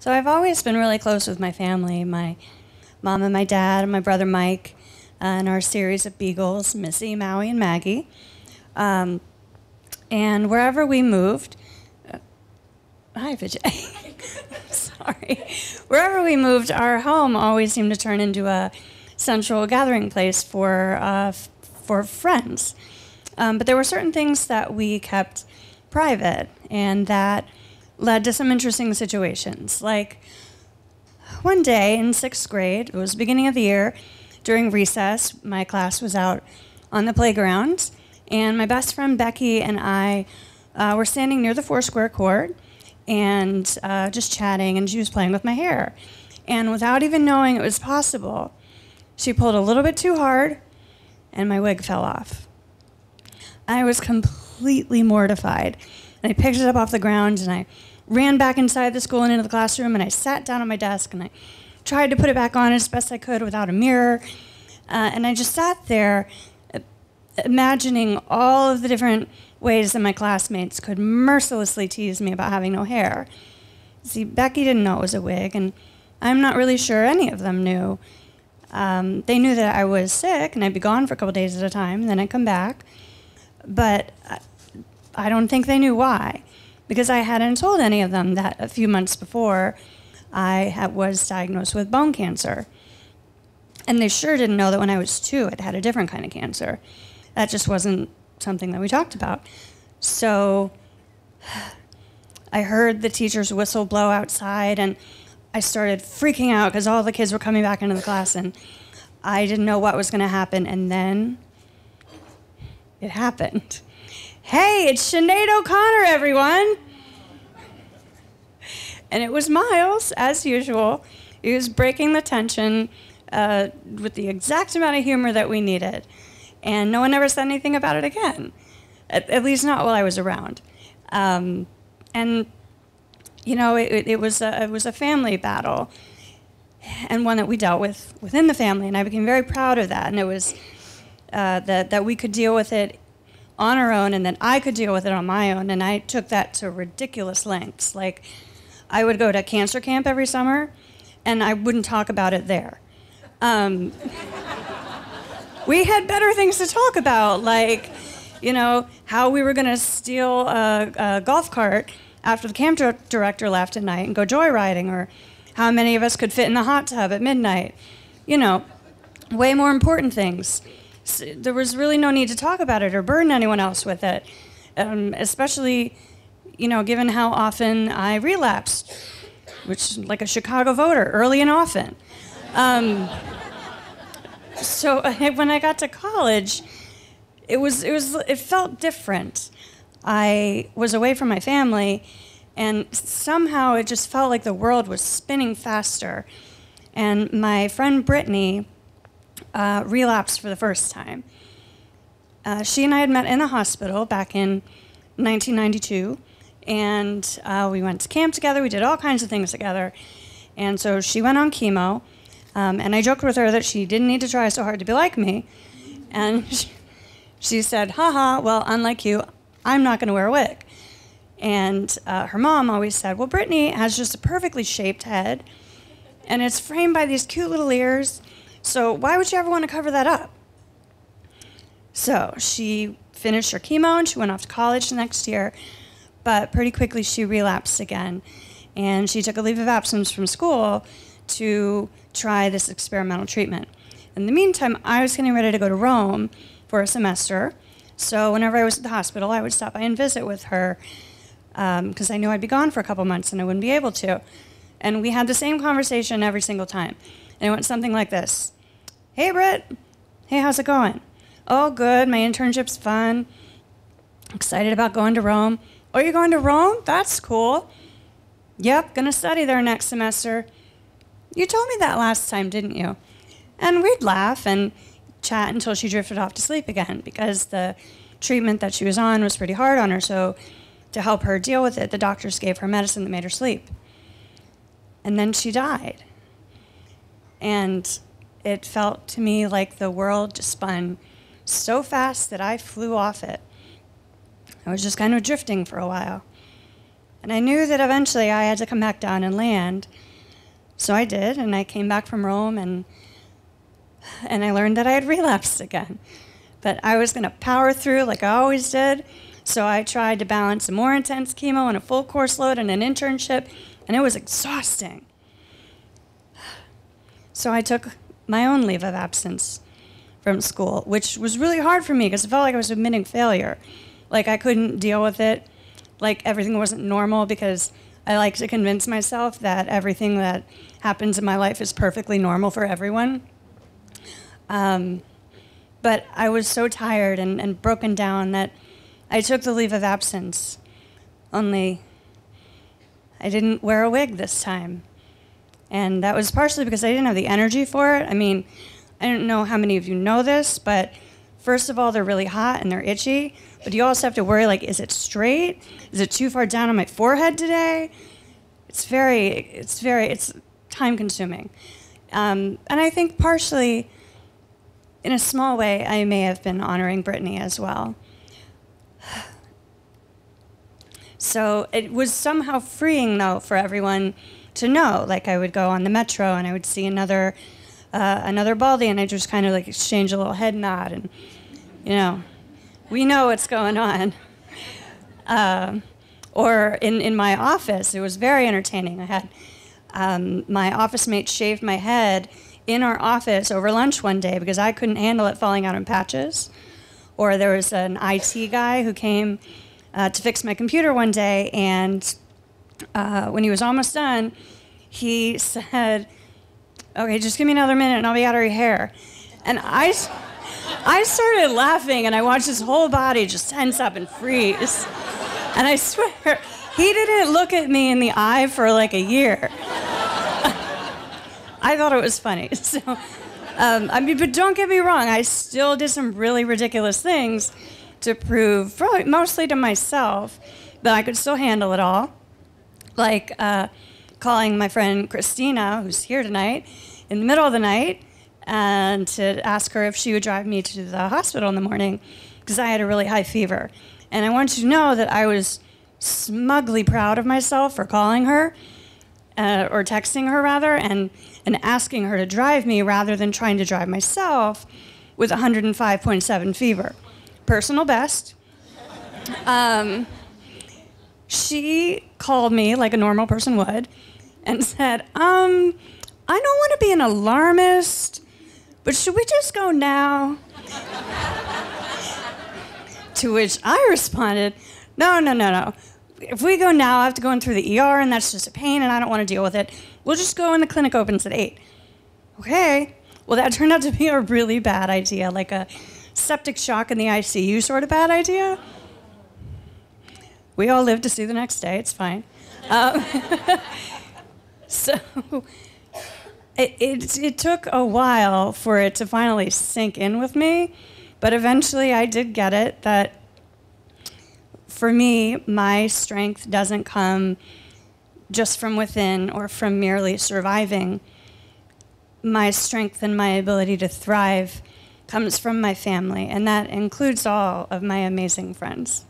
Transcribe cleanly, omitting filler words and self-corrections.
So I've always been really close with my family, my mom and my dad and my brother Mike, and our series of beagles, Missy, Maui, and Maggie. And wherever we moved, hi Vijay, sorry. Wherever we moved, our home always seemed to turn into a central gathering place for friends. But there were certain things that we kept private, and that led to some interesting situations. Like one day in 6th grade, it was the beginning of the year, during recess, my class was out on the playground, and my best friend Becky and I were standing near the Foursquare court and just chatting, and she was playing with my hair. And without even knowing it was possible, she pulled a little bit too hard, and my wig fell off. I was completely mortified. And I picked it up off the ground, and I ran back inside the school and into the classroom, and I sat down on my desk, and I tried to put it back on as best I could without a mirror. And I just sat there imagining all of the different ways that my classmates could mercilessly tease me about having no hair. See, Becky didn't know it was a wig, and I'm not really sure any of them knew. They knew that I was sick, and I'd be gone for a couple days at a time, and then I'd come back. But I don't think they knew why, because I hadn't told any of them that a few months before I was diagnosed with bone cancer. And they sure didn't know that when I was 2, I'd had a different kind of cancer. That just wasn't something that we talked about. So I heard the teacher's whistle blow outside, and I started freaking out because all the kids were coming back into the class, and I didn't know what was going to happen. And then it happened. Hey, it's Sinead O'Connor, everyone. And it was Miles, as usual. He was breaking the tension with the exact amount of humor that we needed. And no one ever said anything about it again, at least not while I was around. And, you know, it was a family battle, and one that we dealt with within the family, and I became very proud of that. And it was that we could deal with it on our own, and then I could deal with it on my own, and I took that to ridiculous lengths. Like, I would go to cancer camp every summer, and I wouldn't talk about it there. We had better things to talk about, like, you know, how we were going to steal a golf cart after the camp director left at night and go joyriding, or how many of us could fit in the hot tub at midnight. You know, way more important things. There was really no need to talk about it or burden anyone else with it, especially, you know, given how often I relapsed, which, like a Chicago voter, early and often. So when I got to college, it felt different. I was away from my family, and somehow it just felt like the world was spinning faster. And my friend Brittany relapsed for the first time. She and I had met in the hospital back in 1992, and we went to camp together. We did all kinds of things together. And so she went on chemo, and I joked with her that she didn't need to try so hard to be like me. And she said, haha, well, unlike you, I'm not going to wear a wig. And her mom always said, well, Brittany has just a perfectly shaped head, and it's framed by these cute little ears, so why would you ever want to cover that up? So she finished her chemo, and she went off to college the next year, but pretty quickly she relapsed again, and she took a leave of absence from school to try this experimental treatment. In the meantime, I was getting ready to go to Rome for a semester, so whenever I was at the hospital, I would stop by and visit with her, because I knew I'd be gone for a couple months and I wouldn't be able to. And we had the same conversation every single time. And it went something like this. Hey, Britt. Hey, how's it going? Oh, good. My internship's fun. Excited about going to Rome. Oh, you're going to Rome? That's cool. Yep, gonna study there next semester. You told me that last time, didn't you? And we'd laugh and chat until she drifted off to sleep again, because the treatment that she was on was pretty hard on her. So to help her deal with it, the doctors gave her medicine that made her sleep. And then she died. And it felt to me like the world just spun so fast that I flew off it. I was just kind of drifting for a while. And I knew that eventually I had to come back down and land. So I did, and I came back from Rome, and I learned that I had relapsed again. But I was going to power through like I always did. So I tried to balance a more intense chemo and a full course load and an internship, and it was exhausting. So I took my own leave of absence from school, which was really hard for me because it felt like I was admitting failure. Like I couldn't deal with it, like everything wasn't normal, because I like to convince myself that everything that happens in my life is perfectly normal for everyone. But I was so tired and broken down that I took the leave of absence, only I didn't wear a wig this time. And that was partially because I didn't have the energy for it. I mean, I don't know how many of you know this, but first of all, they're really hot and they're itchy. But you also have to worry, like, is it straight? Is it too far down on my forehead today? It's time consuming. And I think partially, in a small way, I may have been honoring Brittany as well. So it was somehow freeing, though, for everyone to know. Like, I would go on the metro and I would see another Baldy, and I just kind of like exchange a little head nod, and we know what's going on. Or in my office, it was very entertaining. I had my office mate shaved my head in our office over lunch one day because I couldn't handle it falling out in patches. Or there was an IT guy who came to fix my computer one day, and when he was almost done, he said, "Okay, just give me another minute and I'll be out of your hair." And I started laughing, and I watched his whole body just tense up and freeze. And I swear, he didn't look at me in the eye for like a year. I thought it was funny. So, but don't get me wrong, I still did some really ridiculous things to prove, probably mostly to myself, that I could still handle it all. Like calling my friend Christina, who's here tonight, in the middle of the night, and to ask her if she would drive me to the hospital in the morning because I had a really high fever. And I want you to know that I was smugly proud of myself for calling her, or texting her rather, and asking her to drive me rather than trying to drive myself with 105.7 fever. Personal best. She called me like a normal person would and said, I don't want to be an alarmist, but should we just go now? To which I responded, no. If we go now, I have to go in through the ER, and that's just a pain, and I don't want to deal with it. We'll just go when the clinic opens at 8. Okay. Well, that turned out to be a really bad idea, like a septic shock in the ICU sort of bad idea. We all lived to see the next day. It's fine. So it took a while for it to finally sink in with me, but eventually I did get it that for me, my strength doesn't come just from within or from merely surviving. My strength and my ability to thrive comes from my family, and that includes all of my amazing friends.